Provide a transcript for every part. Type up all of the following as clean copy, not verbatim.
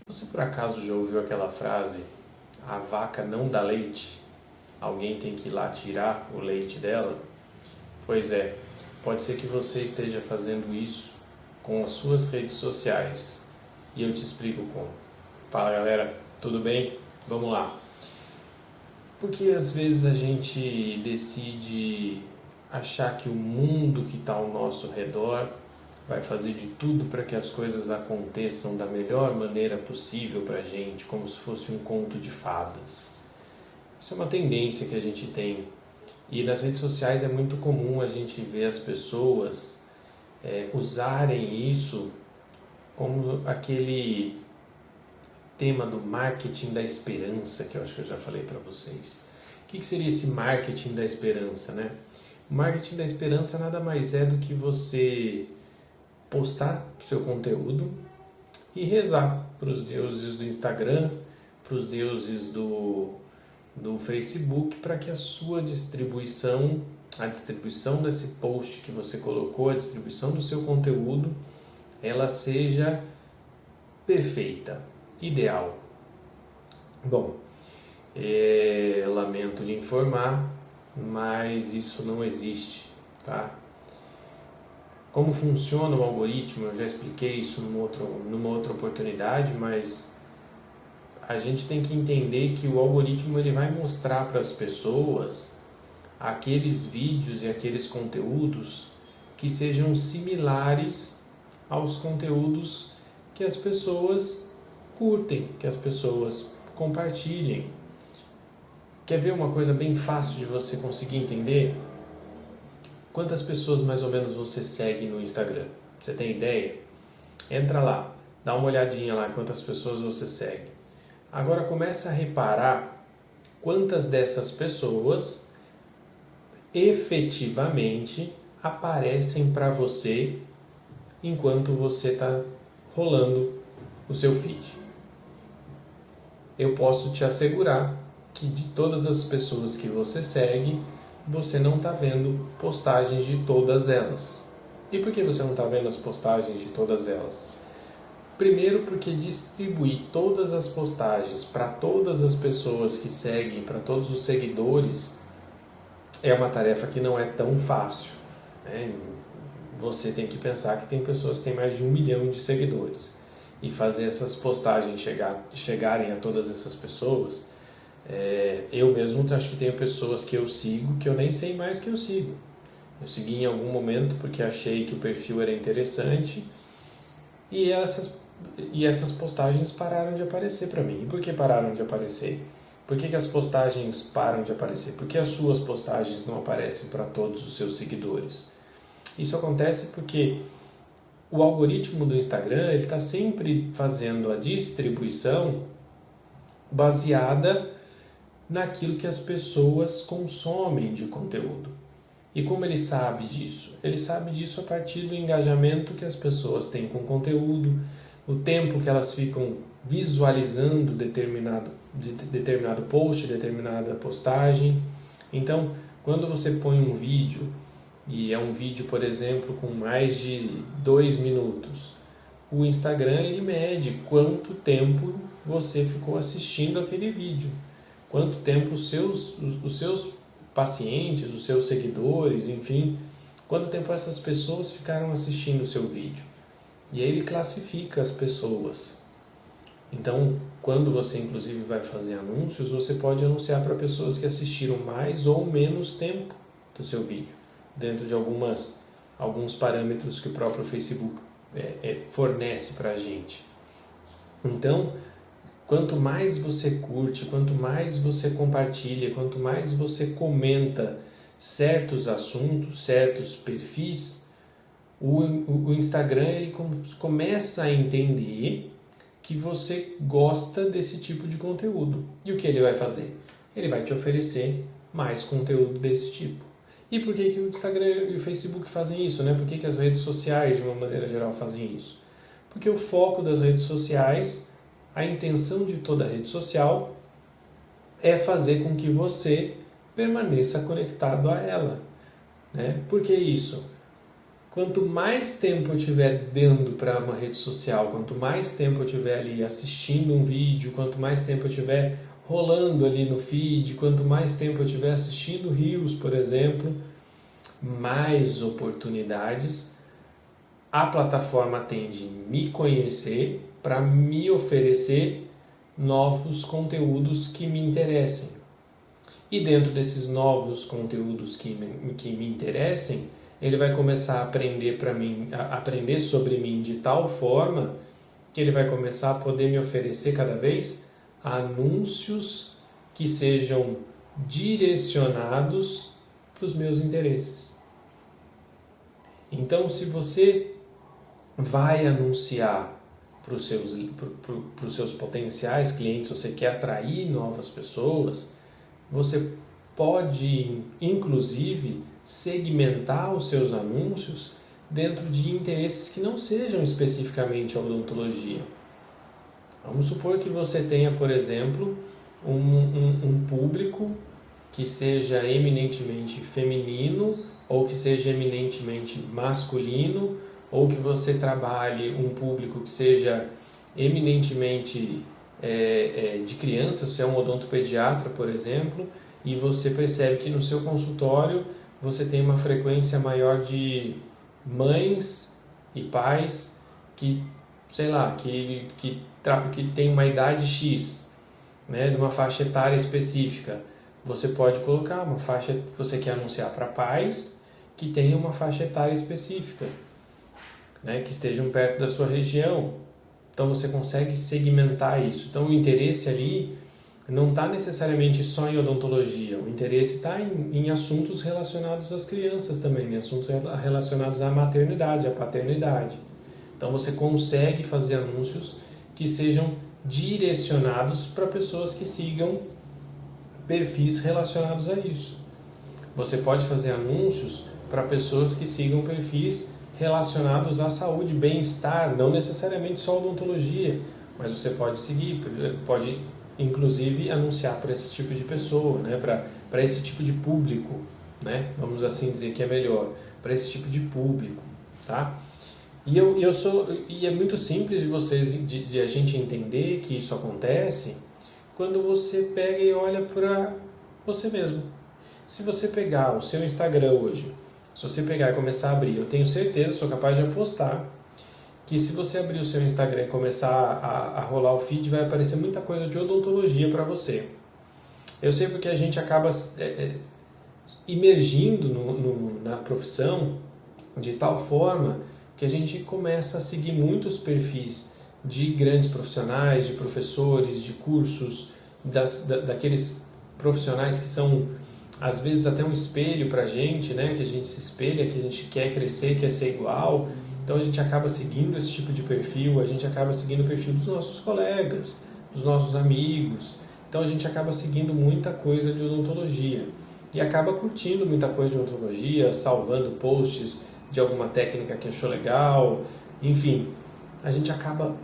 Você por acaso já ouviu aquela frase, a vaca não dá leite? Alguém tem que ir lá tirar o leite dela? Pois é, pode ser que você esteja fazendo isso com as suas redes sociais. E eu te explico como. Fala galera, tudo bem? Vamos lá. Porque às vezes a gente decide achar que o mundo que está ao nosso redor vai fazer de tudo para que as coisas aconteçam da melhor maneira possível para a gente, como se fosse um conto de fadas. Isso é uma tendência que a gente tem. E nas redes sociais é muito comum a gente ver as pessoas usarem isso como aquele tema do marketing da esperança, que eu acho que eu já falei para vocês. O que seria esse marketing da esperança, né? O marketing da esperança nada mais é do que você postar seu conteúdo e rezar para os deuses do Instagram, para os deuses do Facebook, para que a sua distribuição, a distribuição desse post que você colocou, a distribuição do seu conteúdo, ela seja perfeita, ideal. Bom, lamento lhe informar, mas isso não existe, tá? Como funciona o algoritmo, eu já expliquei isso numa outra oportunidade, mas a gente tem que entender que o algoritmo ele vai mostrar para as pessoas aqueles vídeos e aqueles conteúdos que sejam similares aos conteúdos que as pessoas curtem, que as pessoas compartilhem. Quer ver uma coisa bem fácil de você conseguir entender? Quantas pessoas mais ou menos você segue no Instagram? Você tem ideia? Entra lá, dá uma olhadinha lá quantas pessoas você segue. Agora começa a reparar quantas dessas pessoas efetivamente aparecem para você enquanto você está rolando o seu feed. Eu posso te assegurar que de todas as pessoas que você segue, você não está vendo postagens de todas elas. E por que você não está vendo as postagens de todas elas? Primeiro porque distribuir todas as postagens para todas as pessoas que seguem, para todos os seguidores, é uma tarefa que não é tão fácil, né? Você tem que pensar que tem pessoas que têm mais de 1 milhão de seguidores. E fazer essas postagens chegarem a todas essas pessoas, eu mesmo acho que tenho pessoas que eu sigo que eu nem sei mais que eu sigo. Eu segui em algum momento porque achei que o perfil era interessante e essas postagens pararam de aparecer para mim. E por que pararam de aparecer? Por que as postagens param de aparecer? Por que as suas postagens não aparecem para todos os seus seguidores? Isso acontece porque o algoritmo do Instagram está sempre fazendo a distribuição baseada naquilo que as pessoas consomem de conteúdo. E como ele sabe disso? Ele sabe disso a partir do engajamento que as pessoas têm com o conteúdo, o tempo que elas ficam visualizando determinado post, determinada postagem. Então, quando você põe um vídeo, e é um vídeo, por exemplo, com mais de 2 minutos, o Instagram ele mede quanto tempo você ficou assistindo aquele vídeo, quanto tempo os seus pacientes, os seus seguidores, enfim, quanto tempo essas pessoas ficaram assistindo o seu vídeo. E aí ele classifica as pessoas. Então, quando você inclusive vai fazer anúncios, você pode anunciar para pessoas que assistiram mais ou menos tempo do seu vídeo, dentro de alguns parâmetros que o próprio Facebook fornece para a gente. Então, quanto mais você curte, quanto mais você compartilha, quanto mais você comenta certos assuntos, certos perfis, o Instagram ele começa a entender que você gosta desse tipo de conteúdo. E o que ele vai fazer? Ele vai te oferecer mais conteúdo desse tipo. E por que o Instagram e o Facebook fazem isso, né? Por que as redes sociais, de uma maneira geral, fazem isso? Porque o foco das redes sociais, a intenção de toda rede social é fazer com que você permaneça conectado a ela, né? Por que isso? quanto mais tempo eu tiver dando para uma rede social, quanto mais tempo eu tiver ali assistindo um vídeo, quanto mais tempo eu tiver rolando ali no feed, quanto mais tempo eu tiver assistindo Reels, por exemplo, mais oportunidades a plataforma tem de me conhecer para me oferecer novos conteúdos que me interessem. E dentro desses novos conteúdos que me interessem, ele vai começar a aprender sobre mim de tal forma que ele vai começar a poder me oferecer cada vez anúncios que sejam direcionados para os meus interesses. Então, se você vai anunciar para os seus potenciais clientes, você quer atrair novas pessoas, você pode, inclusive, segmentar os seus anúncios dentro de interesses que não sejam especificamente a odontologia. Vamos supor que você tenha, por exemplo, um público que seja eminentemente feminino ou que seja eminentemente masculino, ou que você trabalhe um público que seja eminentemente de crianças, se é um odontopediatra, por exemplo, e você percebe que no seu consultório você tem uma frequência maior de mães e pais que, sei lá, que tem uma idade X, né, de uma faixa etária específica. Você pode colocar uma faixa, você quer anunciar para pais que tenham uma faixa etária específica, né, que estejam perto da sua região. Então você consegue segmentar isso. Então o interesse ali não está necessariamente só em odontologia, o interesse está em assuntos relacionados às crianças também, em assuntos relacionados à maternidade, à paternidade. Então você consegue fazer anúncios que sejam direcionados para pessoas que sigam perfis relacionados a isso. Você pode fazer anúncios para pessoas que sigam perfis relacionados à saúde, bem-estar, não necessariamente só odontologia, mas você pode seguir, pode inclusive anunciar para esse tipo de pessoa, né? Para esse tipo de público, né? Vamos assim dizer que é melhor, para esse tipo de público, tá? E é muito simples de a gente entender que isso acontece quando você pega e olha para você mesmo. Se você pegar o seu Instagram hoje, se você pegar e começar a abrir, eu tenho certeza, sou capaz de apostar, que se você abrir o seu Instagram e começar a rolar o feed, vai aparecer muita coisa de odontologia para você. Eu sei porque a gente acaba imergindo na profissão de tal forma que a gente começa a seguir muitos perfis de grandes profissionais, de professores, de cursos, daqueles profissionais que são às vezes até um espelho para a gente, né? Que a gente se espelha, que a gente quer crescer, quer ser igual. Então a gente acaba seguindo esse tipo de perfil, a gente acaba seguindo o perfil dos nossos colegas, dos nossos amigos. Então a gente acaba seguindo muita coisa de odontologia e acaba curtindo muita coisa de odontologia, salvando posts de alguma técnica que achou legal. Enfim, a gente acaba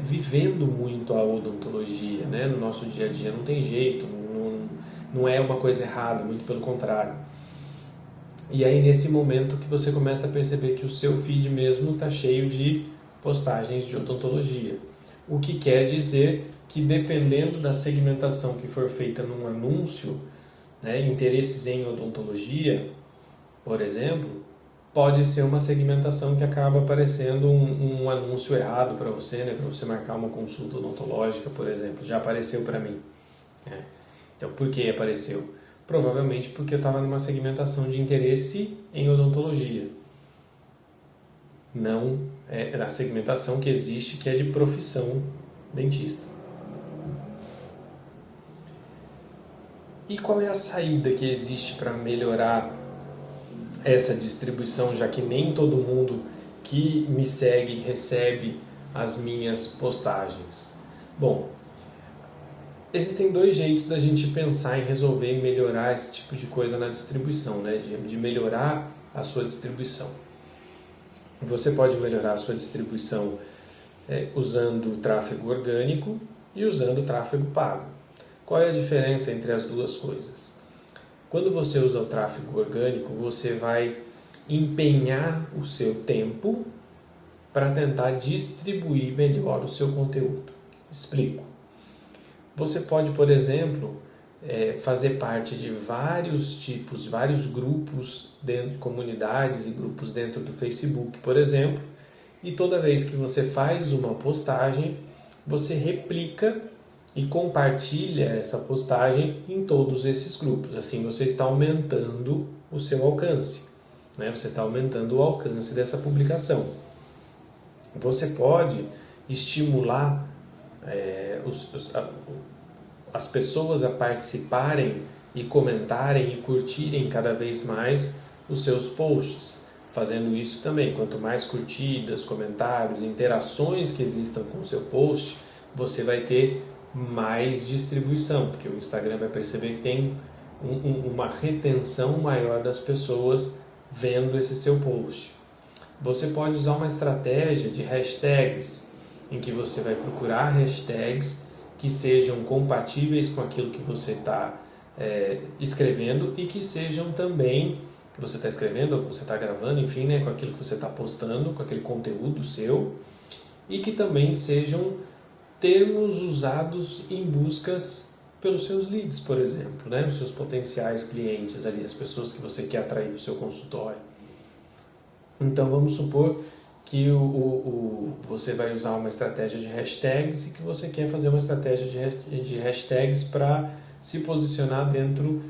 vivendo muito a odontologia, né? No nosso dia a dia. Não tem jeito, não é uma coisa errada, muito pelo contrário. E aí nesse momento que você começa a perceber que o seu feed mesmo está cheio de postagens de odontologia. O que quer dizer que dependendo da segmentação que for feita num anúncio, né, interesses em odontologia, por exemplo, pode ser uma segmentação que acaba aparecendo um anúncio errado para você, né, para você marcar uma consulta odontológica, por exemplo. Já apareceu para mim. Né? Então, por que apareceu? Provavelmente porque eu estava numa segmentação de interesse em odontologia. Não é a segmentação que existe, que é de profissão dentista. E qual é a saída que existe para melhorar essa distribuição, já que nem todo mundo que me segue recebe as minhas postagens? Bom, existem dois jeitos da gente pensar em resolver e melhorar esse tipo de coisa na distribuição, né? De melhorar a sua distribuição. Você pode melhorar a sua distribuição usando tráfego orgânico e usando tráfego pago. Qual é a diferença entre as duas coisas? Quando você usa o tráfego orgânico, você vai empenhar o seu tempo para tentar distribuir melhor o seu conteúdo. Explico. Você pode, por exemplo, fazer parte de vários grupos dentro de comunidades e grupos dentro do Facebook, por exemplo, e toda vez que você faz uma postagem, você replica e compartilha essa postagem em todos esses grupos. Assim você está aumentando o seu alcance, né? Você está aumentando o alcance dessa publicação. Você pode estimular as pessoas a participarem e comentarem e curtirem cada vez mais os seus posts. Fazendo isso também, quanto mais curtidas, comentários, interações que existam com o seu post, você vai ter mais distribuição, porque o Instagram vai perceber que tem uma retenção maior das pessoas vendo esse seu post. Você pode usar uma estratégia de hashtags, em que você vai procurar hashtags que sejam compatíveis com aquilo que você está escrevendo e que sejam também, que você está escrevendo ou que você está gravando, enfim, né, com aquilo que você está postando, com aquele conteúdo seu, e que também sejam termos usados em buscas pelos seus leads, por exemplo, né, os seus potenciais clientes ali, as pessoas que você quer atrair para o seu consultório. Então vamos supor que você vai usar uma estratégia de hashtags e que você quer fazer uma estratégia de hashtags para se posicionar dentro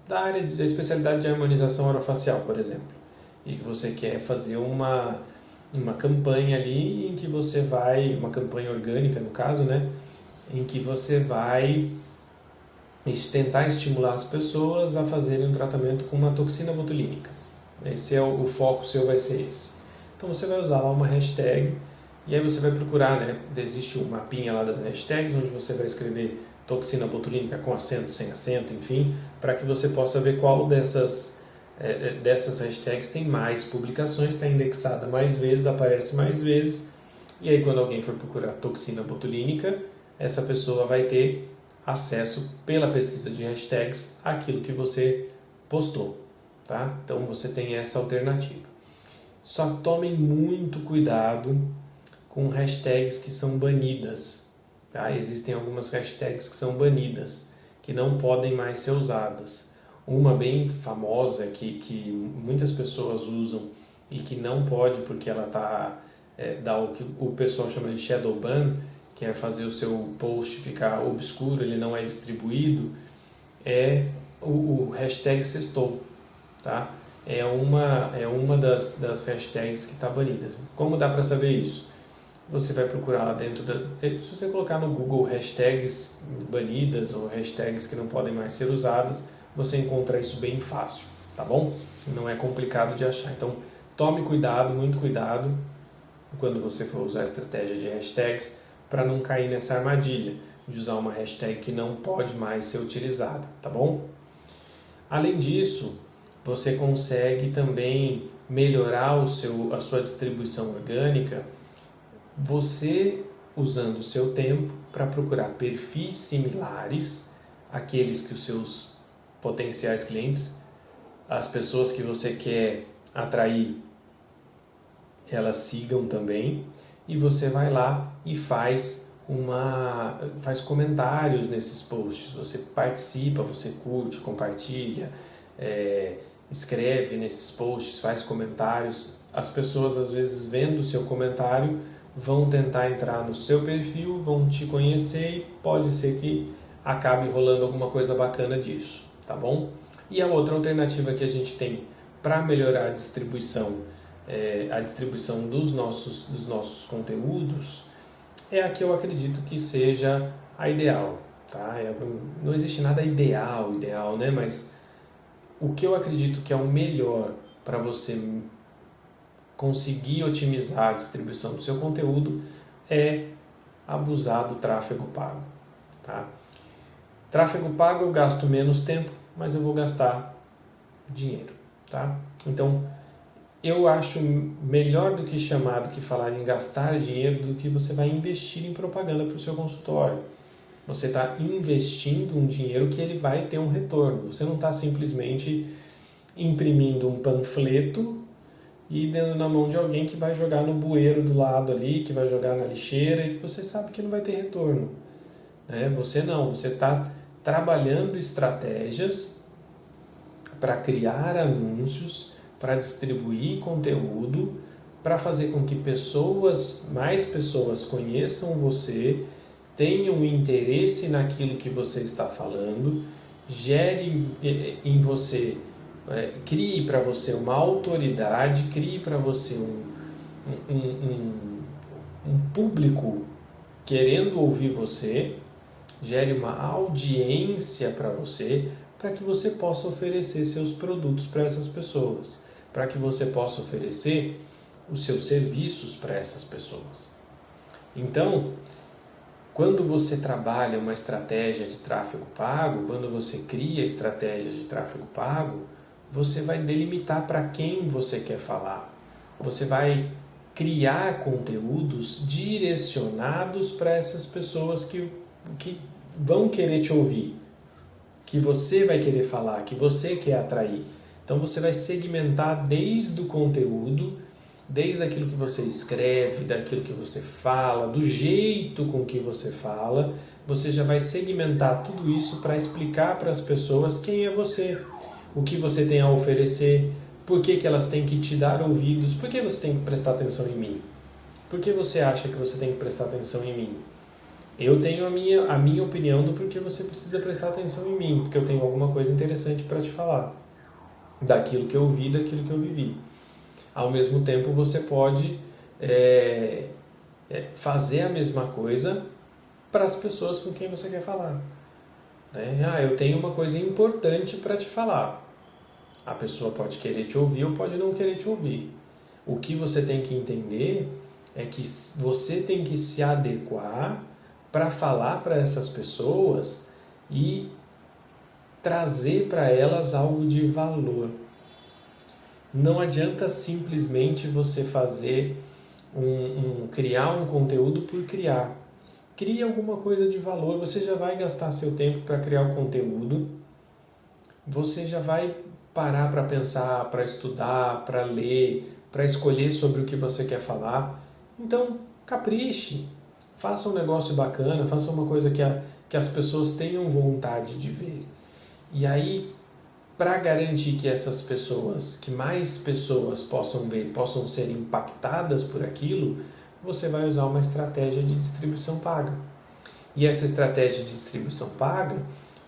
da área da especialidade de harmonização orofacial, por exemplo. E que você quer fazer uma campanha ali em que você vai, uma campanha orgânica no caso, né, em que você vai tentar estimular as pessoas a fazerem um tratamento com uma toxina botulínica. Esse é o foco seu, vai ser esse. Então você vai usar lá uma hashtag e aí você vai procurar, né? Existe um mapinha lá das hashtags onde você vai escrever toxina botulínica com acento, sem acento, enfim, para que você possa ver qual dessas hashtags tem mais publicações, está indexada mais vezes, aparece mais vezes, e aí quando alguém for procurar toxina botulínica, essa pessoa vai ter acesso pela pesquisa de hashtags àquilo que você postou. Tá? Então você tem essa alternativa. Só tomem muito cuidado com hashtags que são banidas. Tá? Existem algumas hashtags que são banidas, que não podem mais ser usadas. Uma bem famosa que muitas pessoas usam e que não pode porque ela dá o que o pessoal chama de shadow ban, que é fazer o seu post ficar obscuro, ele não é distribuído, é o hashtag sextou. Tá? É uma das hashtags que está banida. Como dá para saber isso? Você vai procurar lá dentro se você colocar no Google hashtags banidas ou hashtags que não podem mais ser usadas, você encontra isso bem fácil, tá bom? Não é complicado de achar. Então, tome cuidado, muito cuidado, quando você for usar a estratégia de hashtags, para não cair nessa armadilha de usar uma hashtag que não pode mais ser utilizada, tá bom? Além disso, você consegue também melhorar a sua distribuição orgânica, você usando o seu tempo para procurar perfis similares àqueles que os seus potenciais clientes, as pessoas que você quer atrair, elas sigam também, e você vai lá e faz comentários nesses posts, você participa, você curte, compartilha, escreve nesses posts, faz comentários. As pessoas, às vezes, vendo o seu comentário, vão tentar entrar no seu perfil, vão te conhecer e pode ser que acabe rolando alguma coisa bacana disso, tá bom? E a outra alternativa que a gente tem para melhorar a distribuição dos nossos conteúdos é a que eu acredito que seja a ideal, tá? Não existe nada ideal, né? Mas o que eu acredito que é o melhor para você conseguir otimizar a distribuição do seu conteúdo é abusar do tráfego pago. Tá? Tráfego pago eu gasto menos tempo, mas eu vou gastar dinheiro. Tá? Então, eu acho melhor do que falar em gastar dinheiro do que você vai investir em propaganda para o seu consultório. Você está investindo um dinheiro que ele vai ter um retorno. Você não está simplesmente imprimindo um panfleto e dando na mão de alguém que vai jogar no bueiro do lado ali, que vai jogar na lixeira e que você sabe que não vai ter retorno. Você não, você está trabalhando estratégias para criar anúncios, para distribuir conteúdo, para fazer com que mais pessoas conheçam você, tenham interesse naquilo que você está falando, gere em você, crie para você uma autoridade, crie para você um público querendo ouvir você, gere uma audiência para você, para que você possa oferecer seus produtos para essas pessoas, para que você possa oferecer os seus serviços para essas pessoas. Então, quando você trabalha uma estratégia de tráfego pago, quando você cria estratégias de tráfego pago, você vai delimitar para quem você quer falar. Você vai criar conteúdos direcionados para essas pessoas que vão querer te ouvir, que você vai querer falar, que você quer atrair. Então você vai segmentar desde o conteúdo, desde aquilo que você escreve, daquilo que você fala, do jeito com que você fala, você já vai segmentar tudo isso para explicar para as pessoas quem é você, o que você tem a oferecer, por que elas têm que te dar ouvidos, por que você tem que prestar atenção em mim, por que você acha que você tem que prestar atenção em mim. Eu tenho a minha opinião do porquê você precisa prestar atenção em mim, porque eu tenho alguma coisa interessante para te falar, daquilo que eu vi, daquilo que eu vivi. Ao mesmo tempo, você pode fazer a mesma coisa para as pessoas com quem você quer falar. Eu tenho uma coisa importante para te falar. A pessoa pode querer te ouvir ou pode não querer te ouvir. O que você tem que entender é que você tem que se adequar para falar para essas pessoas e trazer para elas algo de valor. Não adianta simplesmente você fazer criar um conteúdo por criar. Crie alguma coisa de valor, você já vai gastar seu tempo para criar o conteúdo, você já vai parar para pensar, para estudar, para ler, para escolher sobre o que você quer falar. Então, capriche, faça um negócio bacana, faça uma coisa que as pessoas tenham vontade de ver. E aí, para garantir que essas pessoas, que mais pessoas possam ver, possam ser impactadas por aquilo, você vai usar uma estratégia de distribuição paga. E essa estratégia de distribuição paga,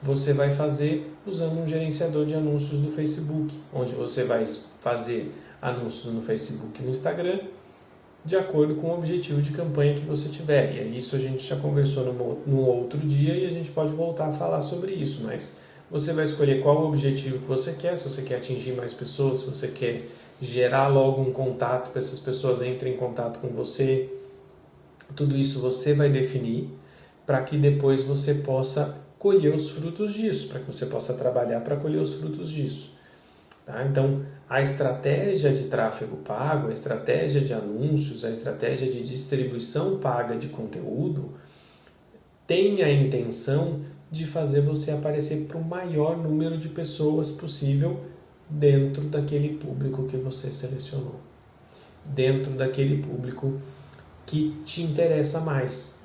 você vai fazer usando um gerenciador de anúncios do Facebook, onde você vai fazer anúncios no Facebook e no Instagram, de acordo com o objetivo de campanha que você tiver. E isso a gente já conversou num outro dia e a gente pode voltar a falar sobre isso, mas você vai escolher qual o objetivo que você quer, se você quer atingir mais pessoas, se você quer gerar logo um contato para essas pessoas entrem em contato com você. Tudo isso você vai definir para que depois você possa colher os frutos disso, para que você possa trabalhar para colher os frutos disso. Tá? Então, a estratégia de tráfego pago, a estratégia de anúncios, a estratégia de distribuição paga de conteúdo tem a intenção de fazer você aparecer para o maior número de pessoas possível dentro daquele público que você selecionou, dentro daquele público que te interessa mais.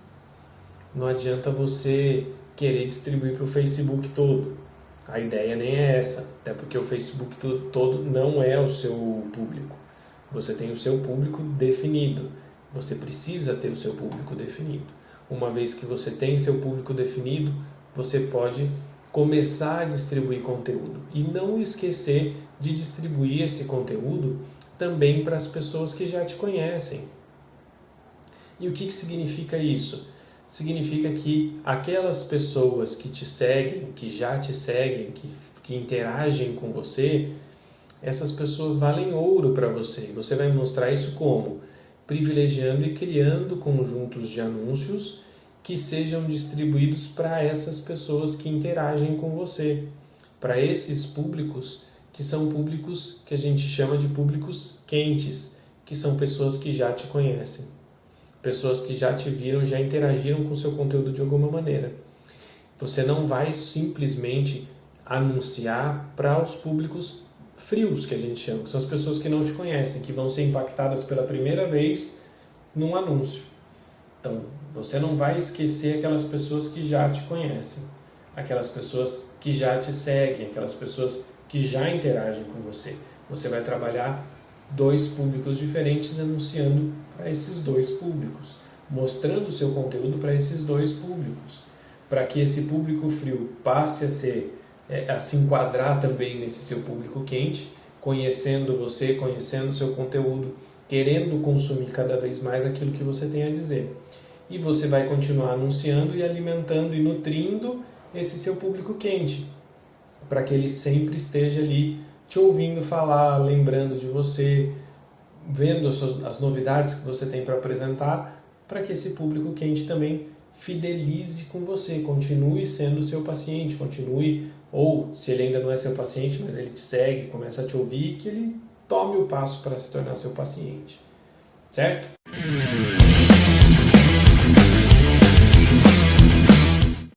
Não adianta você querer distribuir para o Facebook todo. A ideia nem é essa, até porque o Facebook todo não é o seu público. Você tem o seu público definido. Você precisa ter o seu público definido. Uma vez que você tem seu público definido, você pode começar a distribuir conteúdo. E não esquecer de distribuir esse conteúdo também para as pessoas que já te conhecem. E o que significa isso? Significa que aquelas pessoas que te seguem, que já te seguem, que interagem com você, essas pessoas valem ouro para você. Você vai mostrar isso como? Privilegiando e criando conjuntos de anúncios que sejam distribuídos para essas pessoas que interagem com você, para esses públicos que são públicos que a gente chama de públicos quentes, que são pessoas que já te conhecem, pessoas que já te viram, já interagiram com o seu conteúdo de alguma maneira. Você não vai simplesmente anunciar para os públicos frios, que a gente chama, que são as pessoas que não te conhecem, que vão ser impactadas pela primeira vez num anúncio. Então, você não vai esquecer aquelas pessoas que já te conhecem, aquelas pessoas que já te seguem, aquelas pessoas que já interagem com você. Você vai trabalhar 2 públicos diferentes anunciando para esses 2 públicos, mostrando o seu conteúdo para esses 2 públicos, para que esse público frio passe a se enquadrar também nesse seu público quente, conhecendo você, conhecendo o seu conteúdo, querendo consumir cada vez mais aquilo que você tem a dizer. E você vai continuar anunciando e alimentando e nutrindo esse seu público quente, para que ele sempre esteja ali te ouvindo falar, lembrando de você, vendo as novidades que você tem para apresentar, para que esse público quente também fidelize com você, continue sendo seu paciente, continue, ou se ele ainda não é seu paciente, mas ele te segue, começa a te ouvir, que ele tome o passo para se tornar seu paciente. Certo?